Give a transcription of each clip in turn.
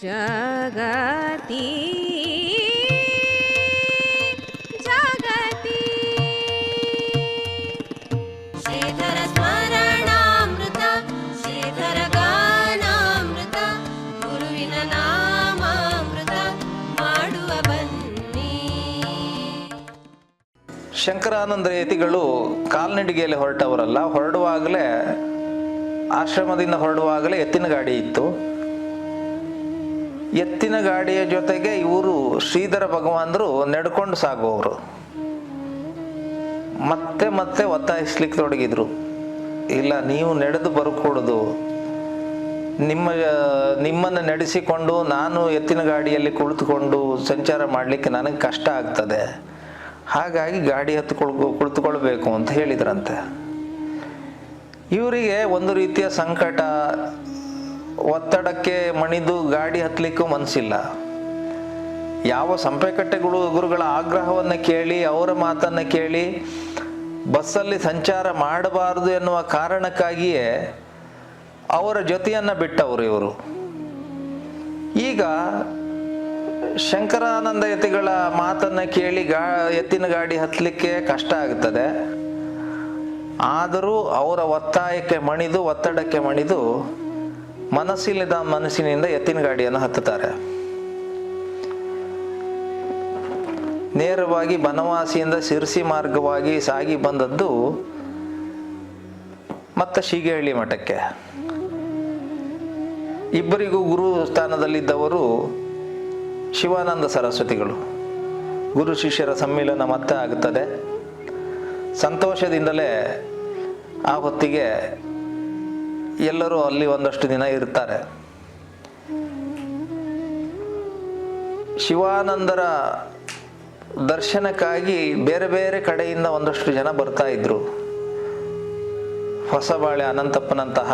ಜಗತಿ ಜಗತಿ ಶ್ರೀಧರ ಸ್ಮರಣಾಮೃತ ಶ್ರೀಧರ ಗಾನಾಮೃತ ಗುರುವಿನ ನಾಮಾಮೃತ ಮಾಡುವ ಬನ್ನಿ. ಶಂಕರಾನಂದ ಯತಿಗಳು ಕಾಲ್ನಡಿಗೆಯಲ್ಲಿ ಹೊರಟವರಲ್ಲ, ಹೊರಡುವಾಗಲೇ ಆಶ್ರಮದಿಂದ ಹೊರಡುವಾಗಲೇ ಎತ್ತಿನ ಗಾಡಿ ಇತ್ತು. ಎತ್ತಿನ ಗಾಡಿಯ ಜೊತೆಗೆ ಇವರು ಶ್ರೀಧರ ಭಗವಾನರು ನಡ್ಕೊಂಡು ಸಾಗುವವರು. ಮತ್ತೆ ಮತ್ತೆ ಒತ್ತಾಯಿಸ್ಲಿಕ್ಕೆ ತೊಡಗಿದ್ರು, ಇಲ್ಲ ನೀವು ನಡೆದು ಬರ್ಕೊಡೋದು, ನಿಮ್ಮನ್ನು ನಡೆಸಿಕೊಂಡು ನಾನು ಎತ್ತಿನ ಗಾಡಿಯಲ್ಲಿ ಕುಳಿತುಕೊಂಡು ಸಂಚಾರ ಮಾಡಲಿಕ್ಕೆ ನನಗೆ ಕಷ್ಟ ಆಗ್ತದೆ, ಹಾಗಾಗಿ ಗಾಡಿ ಕುಳಿತುಕೊಳ್ಬೇಕು ಅಂತ ಹೇಳಿದ್ರಂತೆ. ಇವರಿಗೆ ಒಂದು ರೀತಿಯ ಸಂಕಟ, ಒತ್ತಡಕ್ಕೆ ಮಣಿದು ಗಾಡಿ ಹತ್ತಲಿಕ್ಕೂ ಮನಸ್ಸಿಲ್ಲ. ಯಾವ ಸಂಪೆಕಟ್ಟೆ ಗುರುಗಳ ಆಗ್ರಹವನ್ನು ಕೇಳಿ, ಅವರ ಮಾತನ್ನು ಕೇಳಿ ಬಸ್ಸಲ್ಲಿ ಸಂಚಾರ ಮಾಡಬಾರದು ಎನ್ನುವ ಕಾರಣಕ್ಕಾಗಿಯೇ ಅವರ ಜೊತೆಯನ್ನು ಬಿಟ್ಟವರು ಇವರು. ಈಗ ಶಂಕರಾನಂದ ಯತಿಗಳ ಮಾತನ್ನು ಕೇಳಿ ಎತ್ತಿನ ಗಾಡಿ ಹತ್ತಲಿಕ್ಕೆ ಕಷ್ಟ ಆಗ್ತದೆ. ಆದರೂ ಅವರ ಒತ್ತಾಯಕ್ಕೆ ಮಣಿದು, ಒತ್ತಡಕ್ಕೆ ಮಣಿದು ಮನಸ್ಸಿನಿಂದ ಎತ್ತಿನ ಗಾಡಿಯನ್ನು ಹತ್ತುತ್ತಾರೆ. ನೇರವಾಗಿ ಬನವಾಸಿಯಿಂದ ಶಿರ್ಸಿ ಮಾರ್ಗವಾಗಿ ಸಾಗಿ ಬಂದದ್ದು ಮತ್ತೆ ಶೀಗೇಹಳ್ಳಿ ಮಠಕ್ಕೆ. ಇಬ್ಬರಿಗೂ ಗುರು ಸ್ಥಾನದಲ್ಲಿದ್ದವರು ಶಿವಾನಂದ ಸರಸ್ವತಿಗಳು. ಗುರು ಶಿಷ್ಯರ ಸಮ್ಮಿಲನ ಮತ್ತೆ ಆಗುತ್ತದೆ. ಸಂತೋಷದಿಂದಲೇ ಆ ಹೊತ್ತಿಗೆ ಎಲ್ಲರೂ ಅಲ್ಲಿ ಒಂದಷ್ಟು ದಿನ ಇರ್ತಾರೆ. ಶಿವಾನಂದರ ದರ್ಶನಕ್ಕಾಗಿ ಬೇರೆ ಬೇರೆ ಕಡೆಯಿಂದ ಒಂದಷ್ಟು ಜನ ಬರ್ತಾ ಇದ್ರು. ಹೊಸಬಾಳೆ ಅನಂತಪ್ಪನಂತಹ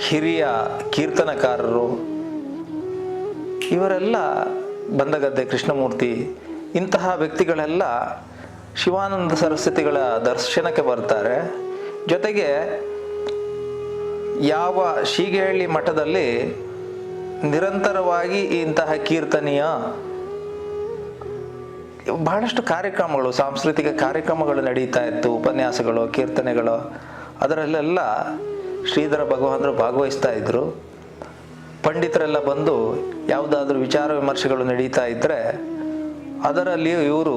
ಹಿರಿಯ ಕೀರ್ತನಕಾರರು, ಇವರೆಲ್ಲ, ಬಂದಗದ್ದೆ ಕೃಷ್ಣಮೂರ್ತಿ, ಇಂತಹ ವ್ಯಕ್ತಿಗಳೆಲ್ಲ ಶಿವಾನಂದ ಸರಸ್ವತಿಗಳ ದರ್ಶನಕ್ಕೆ ಬರ್ತಾರೆ. ಜೊತೆಗೆ ಯಾವ ಶೀಗೇಹಳ್ಳಿ ಮಠದಲ್ಲಿ ನಿರಂತರವಾಗಿ ಇಂತಹ ಕೀರ್ತನೀಯ ಬಹಳಷ್ಟು ಕಾರ್ಯಕ್ರಮಗಳು, ಸಾಂಸ್ಕೃತಿಕ ಕಾರ್ಯಕ್ರಮಗಳು ನಡೀತಾ ಇತ್ತು, ಉಪನ್ಯಾಸಗಳು, ಕೀರ್ತನೆಗಳು, ಅದರಲ್ಲೆಲ್ಲ ಶ್ರೀಧರ ಭಗವಾನರು ಭಾಗವಹಿಸ್ತಾ ಇದ್ರು. ಪಂಡಿತರೆಲ್ಲ ಬಂದು ಯಾವುದಾದ್ರೂ ವಿಚಾರ ವಿಮರ್ಶೆಗಳು ನಡೀತಾ ಇದ್ದರೆ ಅದರಲ್ಲಿಯೂ ಇವರು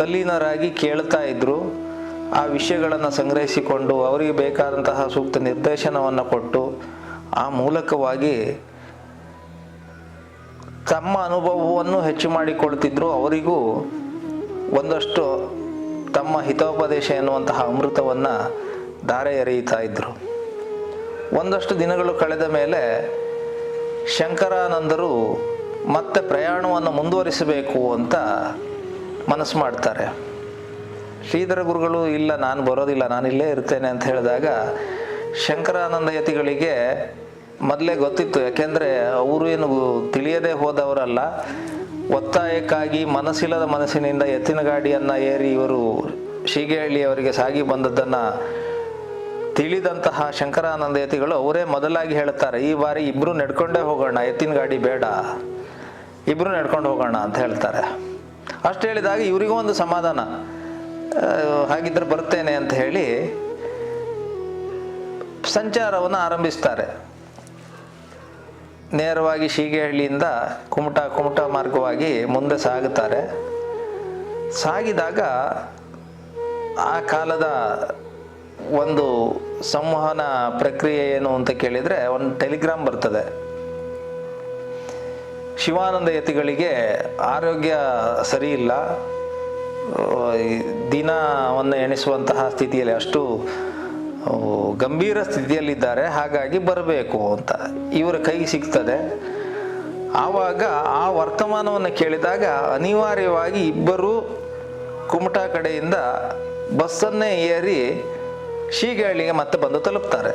ತಲ್ಲೀನರಾಗಿ ಕೇಳ್ತಾ ಇದ್ರು. ಆ ವಿಷಯಗಳನ್ನು ಸಂಗ್ರಹಿಸಿಕೊಂಡು ಅವರಿಗೆ ಬೇಕಾದಂತಹ ಸೂಕ್ತ ನಿರ್ದೇಶನವನ್ನು ಕೊಟ್ಟು ಆ ಮೂಲಕವಾಗಿ ತಮ್ಮ ಅನುಭವವನ್ನು ಹೆಚ್ಚು ಮಾಡಿಕೊಳ್ತಿದ್ರು. ಅವರಿಗೂ ಒಂದಷ್ಟು ತಮ್ಮ ಹಿತೋಪದೇಶ ಎನ್ನುವಂತಹ ಅಮೃತವನ್ನು ಧಾರೆ ಎರೆಯುತ್ತಾ ಇದ್ರು. ಒಂದಷ್ಟು ದಿನಗಳು ಕಳೆದ ಮೇಲೆ ಶಂಕರಾನಂದರು ಮತ್ತೆ ಪ್ರಯಾಣವನ್ನು ಮುಂದುವರಿಸಬೇಕು ಅಂತ ಮನಸ್ಸು ಮಾಡ್ತಾರೆ. ಶ್ರೀಧರ ಗುರುಗಳು ಇಲ್ಲ, ನಾನು ಬರೋದಿಲ್ಲ, ನಾನು ಇಲ್ಲೇ ಇರ್ತೇನೆ ಅಂತ ಹೇಳಿದಾಗ ಶಂಕರಾನಂದ ಯತಿಗಳಿಗೆ ಮೊದಲೇ ಗೊತ್ತಿತ್ತು. ಯಾಕೆಂದರೆ ಅವರು ಏನು ತಿಳಿಯದೇ ಹೋದವರಲ್ಲ, ಒತ್ತಾಯಕ್ಕಾಗಿ ಮನಸ್ಸಿಲ್ಲದ ಮನಸ್ಸಿನಿಂದ ಎತ್ತಿನ ಗಾಡಿಯನ್ನು ಏರಿ ಇವರು ಶೀಗೇಹಳ್ಳಿಯವರಿಗೆ ಸಾಗಿ ಬಂದದ್ದನ್ನು ತಿಳಿದಂತಹ ಶಂಕರಾನಂದ ಯತಿಗಳು ಅವರೇ ಮೊದಲಾಗಿ ಹೇಳ್ತಾರೆ, ಈ ಬಾರಿ ಇಬ್ಬರು ನಡ್ಕೊಂಡೇ ಹೋಗೋಣ, ಎತ್ತಿನ ಗಾಡಿ ಬೇಡ, ಇಬ್ಬರು ನಡ್ಕೊಂಡು ಹೋಗೋಣ ಅಂತ ಹೇಳ್ತಾರೆ. ಅಷ್ಟು ಹೇಳಿದಾಗ ಇವರಿಗೂ ಒಂದು ಸಮಾಧಾನ, ಹಾಗಿದ್ರೆ ಬರ್ತೇನೆ ಅಂತ ಹೇಳಿ ಸಂಚಾರವನ್ನು ಆರಂಭಿಸ್ತಾರೆ. ನೇರವಾಗಿ ಶೀಗೇಹಳ್ಳಿಯಿಂದ ಕುಮಟಾ ಮಾರ್ಗವಾಗಿ ಮುಂದೆ ಸಾಗುತ್ತಾರೆ. ಸಾಗಿದಾಗ ಆ ಕಾಲದ ಒಂದು ಸಂವಹನ ಪ್ರಕ್ರಿಯೆ ಏನು ಅಂತ ಕೇಳಿದರೆ, ಒಂದು ಟೆಲಿಗ್ರಾಮ್ ಬರ್ತದೆ. ಶಿವಾನಂದ ಯತಿಗಳಿಗೆ ಆರೋಗ್ಯ ಸರಿ ಇಲ್ಲ, ದಿನವನ್ನು ಎಣಿಸುವಂತಹ ಸ್ಥಿತಿಯಲ್ಲಿ, ಅಷ್ಟು ಗಂಭೀರ ಸ್ಥಿತಿಯಲ್ಲಿದ್ದಾರೆ, ಹಾಗಾಗಿ ಬರಬೇಕು ಅಂತ ಇವರ ಕೈಗೆ ಸಿಗ್ತದೆ. ಆವಾಗ ಆ ವರ್ತಮಾನವನ್ನು ಕೇಳಿದಾಗ ಅನಿವಾರ್ಯವಾಗಿ ಇಬ್ಬರು ಕುಮಟಾ ಕಡೆಯಿಂದ ಬಸ್ಸನ್ನೇ ಏರಿ ಶೀಗೇಹಳ್ಳಿಗೆ ಮತ್ತೆ ಬಂದು ತಲುಪ್ತಾರೆ.